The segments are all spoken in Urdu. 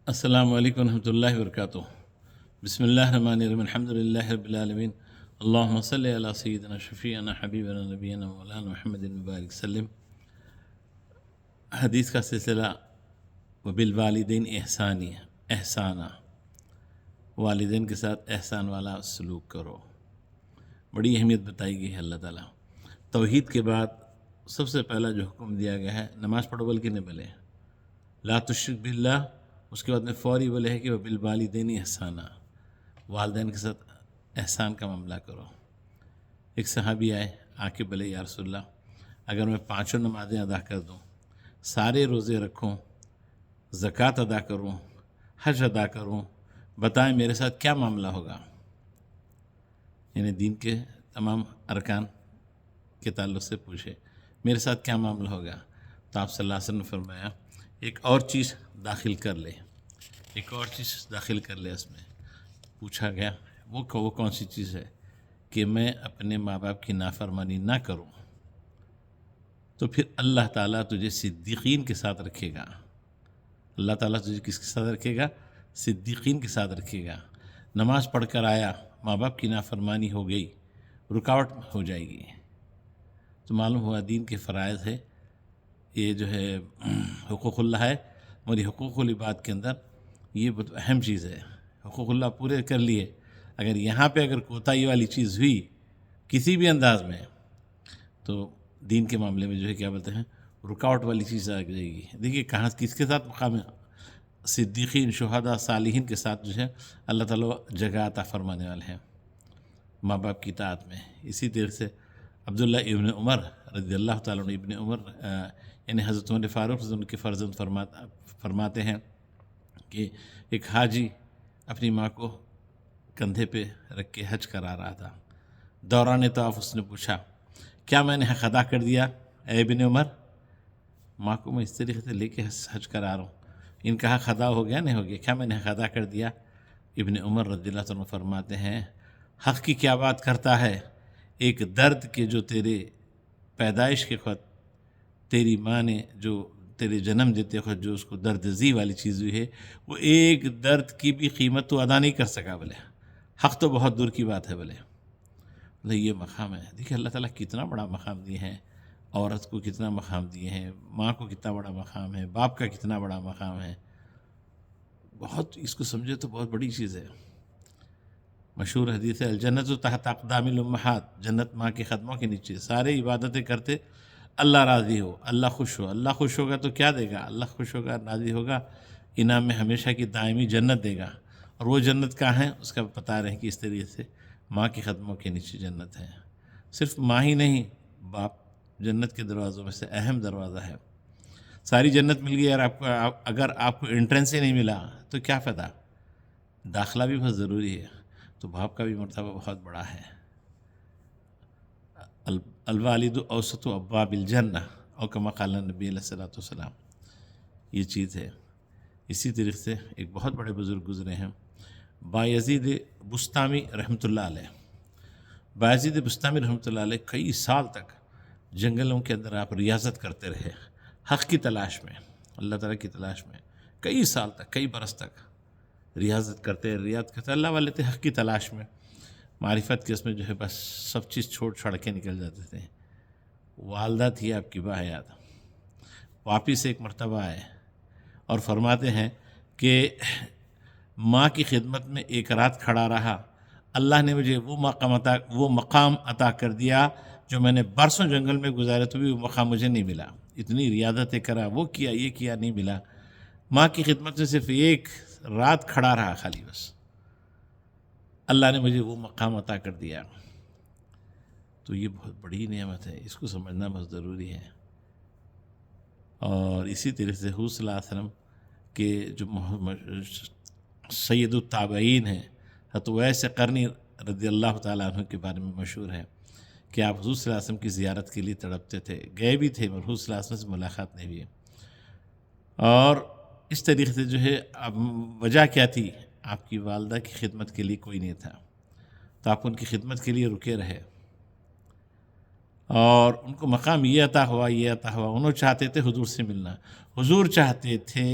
السلام علیکم ورحمۃ اللہ وبرکاتہ۔ بسم اللہ الرحمن الرحیم، الحمد للہ رب العالمین، اللہم صلی علی سیدنا شفیعنا حبیبنا نبینا مولانا محمد مبارک وسلم۔ حدیث کا سلسلہ وبالوالدین احسانہ، والدین کے ساتھ احسان والا سلوک کرو۔ بڑی اہمیت بتائی گئی ہے اللہ تعالیٰ۔ توحید کے بعد سب سے پہلا جو حکم دیا گیا ہے، نماز پڑھو بلکہ نہیں بولے لا تشرک باللہ، اس کے بعد میں فوری بولے ہے کہ وبالوالدین احسانہ، والدین کے ساتھ احسان کا معاملہ کرو۔ ایک صحابی آئے، آ کے بولے یا رسول اللہ، اگر میں 5 نمازیں ادا کر دوں، سارے روزے رکھوں، زکوٰۃ ادا کروں، حج ادا کروں، بتائیں میرے ساتھ کیا معاملہ ہوگا؟ یعنی دین کے تمام ارکان کے تعلق سے پوچھے میرے ساتھ کیا معاملہ ہوگا؟ تو آپ صلی اللہ علیہ وسلم نے فرمایا ایک اور چیز داخل کر لے، ایک اور چیز داخل کر لے۔ اس میں پوچھا گیا وہ کون سی چیز ہے؟ کہ میں اپنے ماں باپ کی نافرمانی نہ کروں، تو پھر اللہ تعالیٰ تجھے صدیقین کے ساتھ رکھے گا۔ اللہ تعالیٰ تجھے کس کے ساتھ رکھے گا؟ صدیقین کے ساتھ رکھے گا۔ نماز پڑھ کر آیا، ماں باپ کی نافرمانی ہو گئی، رکاوٹ ہو جائے گی۔ تو معلوم ہوا دین کے فرائض ہے، یہ جو ہے حقوق اللہ ہے، اور یہ حقوق العباد کے اندر یہ بہت اہم چیز ہے۔ حقوق اللہ پورے کر لیے، اگر یہاں پہ اگر کوتاہی والی چیز ہوئی کسی بھی انداز میں، تو دین کے معاملے میں جو ہے کیا بولتے ہیں، رکاوٹ والی چیز آ جائے گی۔ دیکھیے کہاں کس کے ساتھ مقام صدیقین، شہداء، صالحین کے ساتھ جو ہے اللہ تعالیٰ جگہ عطا فرمانے والے ہیں ماں باپ کی اطاعت میں۔ اسی طرح سے عبداللہ ابن عمر رضی اللہ تعالیٰ عنہ، ابن عمر یعنی حضرت عمر فاروق رضی اللہ عنہ کے فرزند فرماتے ہیں کہ ایک حاجی اپنی ماں کو کندھے پہ رکھ کے حج کرا رہا تھا۔ دوران طواف اس نے پوچھا کیا میں نے حق ادا کر دیا اے ابن عمر؟ ماں کو میں اس طریقے سے لے کے حج کرا رہا ہوں، ان کا حق ادا ہو گیا نہیں ہو گیا؟ کیا میں نے حق ادا کر دیا؟ ابن عمر رضی اللہ عنہ فرماتے ہیں حق کی کیا بات کرتا ہے، ایک درد کے جو تیرے پیدائش کے وقت تیری ماں نے جو تیرے جنم دیتے وقت جو اس کو درد زی والی چیز ہوئی ہے، وہ ایک درد کی بھی قیمت تو ادا نہیں کر سکا۔ بولے حق تو بہت دور کی بات ہے۔ بولے یہ مقام ہے۔ دیکھیں اللہ تعالیٰ کتنا بڑا مقام دیے ہیں، عورت کو کتنا مقام دیے ہیں، ماں کو کتنا بڑا مقام ہے، باپ کا کتنا بڑا مقام ہے۔ بہت اس کو سمجھے تو بہت بڑی چیز ہے۔ مشہور حدیث ہے الجنت تحت اقدام الامہات، جنت ماں کے قدموں کے نیچے، سارے عبادتیں کرتے اللہ راضی ہو، اللہ خوش ہو۔ اللہ خوش ہوگا تو کیا دے گا؟ اللہ خوش ہوگا، راضی ہوگا، انعام میں ہمیشہ کی دائمی جنت دے گا۔ اور وہ جنت کہاں ہے اس کا بتا رہے ہیں کہ اس طریقے سے ماں کے قدموں کے نیچے جنت ہے۔ صرف ماں ہی نہیں، باپ جنت کے دروازوں میں سے اہم دروازہ ہے۔ ساری جنت مل گئی اور اگر آپ کو انٹرنس ہی نہیں ملا تو کیا فائدہ؟ داخلہ بھی بہت ضروری ہے۔ تو باپ کا بھی مرتبہ بہت بڑا ہے۔ الوالد اوسط ابواب الجنہ او کما قال نبی علیہ الصلوۃ والسلام، یہ چیز ہے۔ اسی طریقے سے ایک بہت بڑے بزرگ گزرے ہیں، بایزید بسطامی رحمۃ اللہ علیہ۔ بایزید بسطامی رحمۃ اللہ علیہ کئی سال تک جنگلوں کے اندر آپ ریاضت کرتے رہے، حق کی تلاش میں، اللہ تعالیٰ کی تلاش میں، کئی سال تک، کئی برس تک ریاضت کرتے، اللہ والے تھے حق کی تلاش میں، معرفت کے اس میں جو ہے بس سب چیز چھوڑ کے نکل جاتے تھے۔ والدہ تھی آپ کی باحیات، واپس ایک مرتبہ آئے اور فرماتے ہیں کہ ماں کی خدمت میں ایک رات کھڑا رہا، اللہ نے مجھے وہ مقام عطا کر دیا جو میں نے برسوں جنگل میں گزارے تو بھی وہ مقام مجھے نہیں ملا۔ اتنی ریاضتیں کرا، وہ کیا یہ کیا، نہیں ملا۔ ماں کی خدمت میں صرف ایک رات کھڑا رہا خالی، بس اللہ نے مجھے وہ مقام عطا کر دیا۔ تو یہ بہت بڑی نعمت ہے، اس کو سمجھنا بہت ضروری ہے۔ اور اسی طرح سے حضور صلی اللہ علیہ وسلم کے جو سید التابعین ہیں، حضرت اویس قرنی رضی اللہ تعالیٰ عنہ کے بارے میں مشہور ہے کہ آپ حضور صلی اللہ علیہ وسلم کی زیارت کے لیے تڑپتے تھے، گئے بھی تھے اور حضور صلی اللہ علیہ وسلم سے ملاقات نہیں ہوئی۔ اور اس طریقے سے جو ہے اب وجہ کیا تھی؟ آپ کی والدہ کی خدمت کے لیے کوئی نہیں تھا، تو آپ ان کی خدمت کے لیے رکے رہے، اور ان کو مقام یہ عطا ہوا، یہ عطا ہوا۔ انہوں چاہتے تھے حضور سے ملنا، حضور چاہتے تھے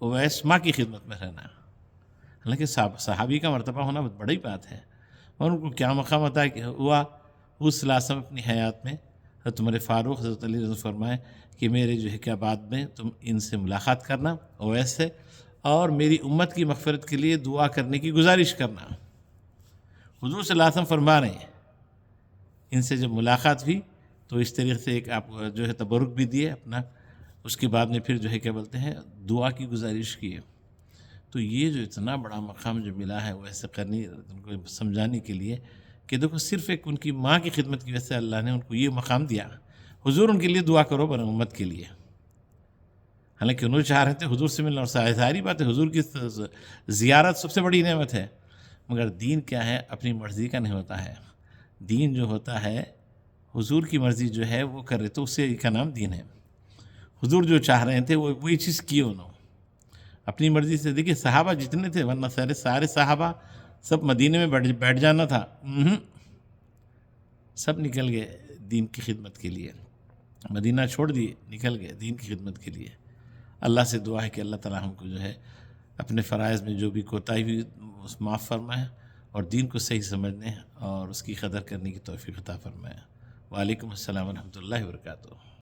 اویس ماں کی خدمت میں رہنا. حالانکہ صحابی کا مرتبہ ہونا بہت بڑی بات ہے، اور ان کو کیا مقام عطا ہوا. اس لازم اپنی حیات میں حضرت عمر فاروق حضرت علی رضی فرمائے کہ میرے جو ہے کیا بعد میں تم ان سے ملاقات کرنا اویس سے، اور میری امت کی مغفرت کے لیے دعا کرنے کی گزارش کرنا. حضور صلی اللہ علیہ وسلم فرما رہے ہیں. ان سے جب ملاقات ہوئی تو اس طریقے سے ایک آپ جو ہے تبرک بھی دیے اپنا، اس کے بعد میں پھر جو ہے کیا بولتے ہیں دعا کی گزارش کی. تو یہ جو اتنا بڑا مقام جو ملا ہے وہ ایسے کرنی ان کو سمجھانے کے لیے کہ دیکھو صرف ایک ان کی ماں کی خدمت کی وجہ سے اللہ نے ان کو یہ مقام دیا. حضور ان کے لیے دعا کرو بر امت کے لیے. حالانکہ انہوں چاہ رہے تھے حضور سے ملنا، اور ظاہری بات ہے حضور کی زیارت سب سے بڑی نعمت ہے. مگر دین کیا ہے؟ اپنی مرضی کا نہیں ہوتا ہے. دین جو ہوتا ہے حضور کی مرضی جو ہے وہ کر رہے تو اس سے کا نام دین ہے. حضور جو چاہ رہے تھے وہ وہی چیز کی انہوں اپنی مرضی سے. دیکھیے صحابہ جتنے تھے، ورنہ سارے صحابہ سب مدینے میں بیٹھ جانا تھا، سب نکل گئے دین کی خدمت کے لیے. مدینہ چھوڑ دیے، نکل گئے دین کی خدمت کے لیے. اللہ سے دعا ہے کہ اللہ تعالیٰ ہم کو جو ہے اپنے فرائض میں جو بھی کوتاہی ہوئی اس معاف فرمائے، اور دین کو صحیح سمجھنے اور اس کی قدر کرنے کی توفیق عطا فرمائے. وعلیکم السلام ورحمۃ اللہ وبرکاتہ.